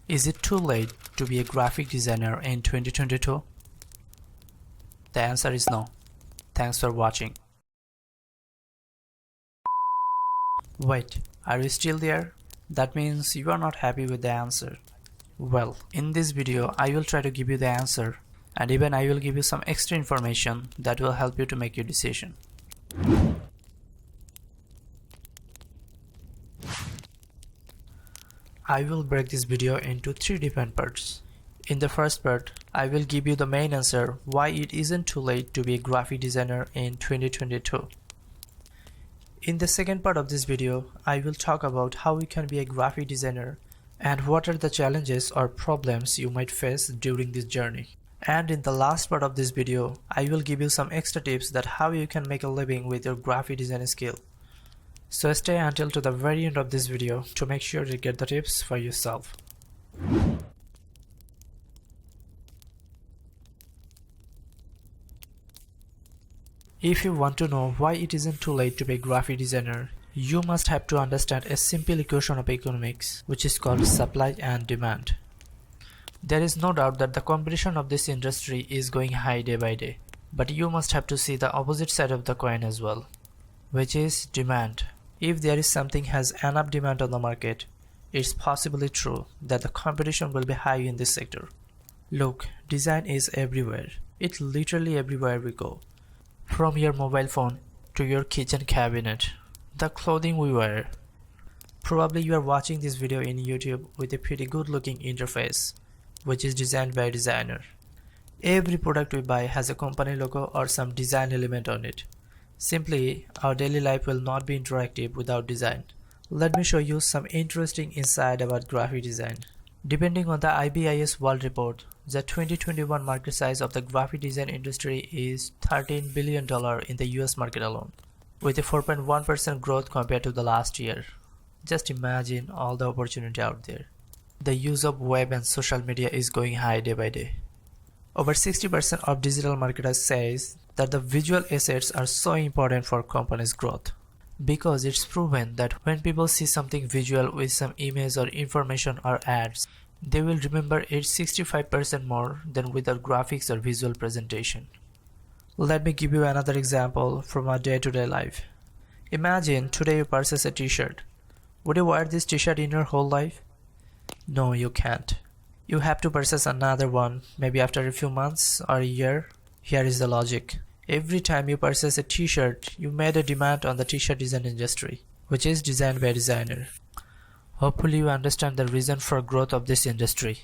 Is it too late to be a graphic designer in 2022? The answer is no. Thanks for watching. Wait, are you still there? That means you are not happy with the answer. Well, in this video I will try to give you the answer, and even I will give you some extra information that will help you to make your decision. I will break this video into 3 different parts. In the first part, I will give you the main answer why it isn't too late to be a graphic designer in 2022. In the second part of this video, I will talk about how you can be a graphic designer and what are the challenges or problems you might face during this journey. And in the last part of this video, I will give you some extra tips that how you can make a living with your graphic design skill. So stay until to the very end of this video to make sure you get the tips for yourself. If you want to know why it isn't too late to be a graphic designer, you must have to understand a simple equation of economics, which is called supply and demand. There is no doubt that the competition of this industry is going high day by day, but you must have to see the opposite side of the coin as well, which is demand. If there is something has enough demand on the market, it's possibly true that the competition will be high in this sector. Look, design is everywhere. It's literally everywhere we go. From your mobile phone to your kitchen cabinet, the clothing we wear. Probably you are watching this video in YouTube with a pretty good looking interface, which is designed by a designer. Every product we buy has a company logo or some design element on it. Simply, our daily life will not be interactive without design. Let me show you some interesting insight about graphic design. Depending on the IBIS World Report, the 2021 market size of the graphic design industry is $13 billion in the US market alone, with a 4.1% growth compared to the last year. Just imagine all the opportunity out there. The use of web and social media is going high day by day. Over 60% of digital marketers says that the visual assets are so important for companies' growth, because it's proven that when people see something visual with some image or information or ads, they will remember it 65% more than without graphics or visual presentation. Let me give you another example from our day-to-day life. Imagine today you purchase a t-shirt. Would you wear this t-shirt in your whole life? No, you can't. You have to purchase another one, maybe after a few months or a year. Here is the logic. Every time you purchase a t-shirt, you made a demand on the t-shirt design industry, which is designed by a designer. Hopefully you understand the reason for growth of this industry.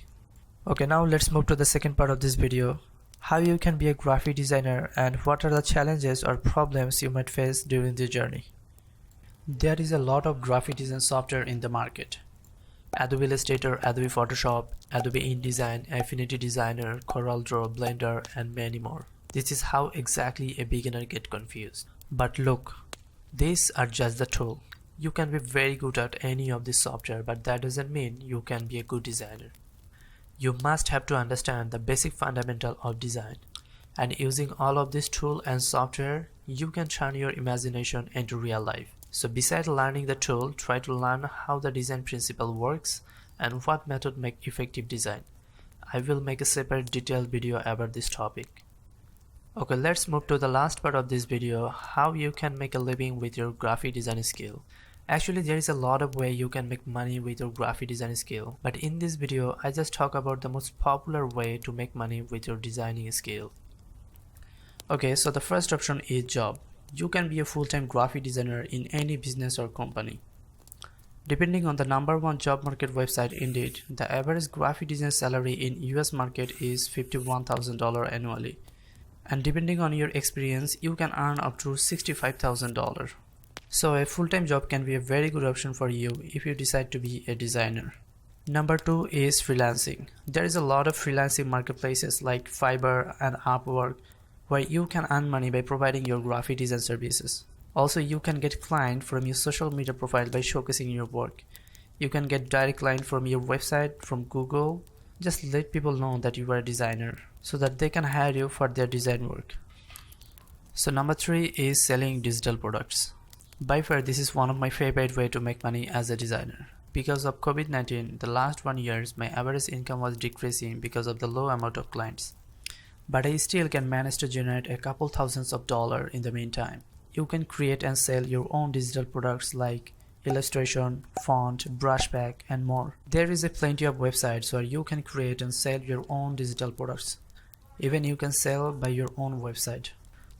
Okay, now let's move to the second part of this video. How you can be a graphic designer and what are the challenges or problems you might face during the journey. There is a lot of graphic design software in the market. Adobe Illustrator, Adobe Photoshop, Adobe InDesign, Affinity Designer, CorelDRAW, Blender, and many more. This is how exactly a beginner gets confused. But look, these are just the tool. You can be very good at any of this software, but that doesn't mean you can be a good designer. You must have to understand the basic fundamental of design. And using all of this tool and software, you can turn your imagination into real life. So besides learning the tool, try to learn how the design principle works and what method make effective design. I will make a separate detailed video about this topic. Okay, let's move to the last part of this video, how you can make a living with your graphic design skill. Actually, there is a lot of way you can make money with your graphic design skill, but in this video, I just talk about the most popular way to make money with your designing skill. Okay, so the first option is job. You can be a full-time graphic designer in any business or company. Depending on the #1 job market website Indeed, the average graphic design salary in US market is $51,000 annually. And depending on your experience, you can earn up to $65,000. So a full-time job can be a very good option for you if you decide to be a designer. Number 2 is freelancing. There is a lot of freelancing marketplaces like Fiverr and Upwork where you can earn money by providing your graphic design services. Also, you can get clients from your social media profile by showcasing your work. You can get direct client from your website, from Google. Just let people know that you are a designer so that they can hire you for their design work. So number 3 is selling digital products. By far, this is one of my favorite way to make money as a designer. Because of COVID-19, the last 1 year, my average income was decreasing because of the low amount of clients. But I still can manage to generate a couple thousands of dollars in the meantime. You can create and sell your own digital products like illustration, font, brush pack, and more. There is a plenty of websites where you can create and sell your own digital products. Even you can sell by your own website.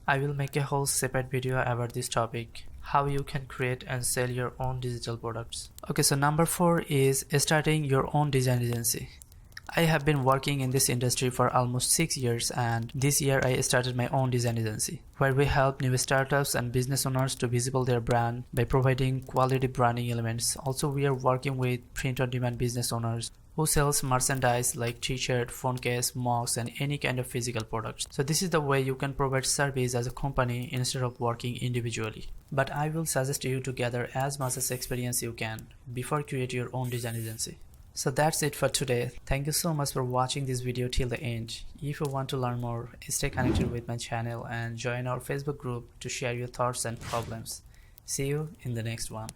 I will make a whole separate video about this topic, how you can create and sell your own digital products. Okay, so number 4 is starting your own design agency. I have been working in this industry for almost 6 years, and this year I started my own design agency where we help new startups and business owners to visible their brand by providing quality branding elements. Also, we are working with print-on-demand business owners who sells merchandise like t-shirt, phone case, mugs, and any kind of physical products. So this is the way you can provide service as a company instead of working individually. But I will suggest you to gather as much as experience you can before create your own design agency. So that's it for today. Thank you so much for watching this video till the end. If you want to learn more, stay connected with my channel and join our Facebook group to share your thoughts and problems. See you in the next one.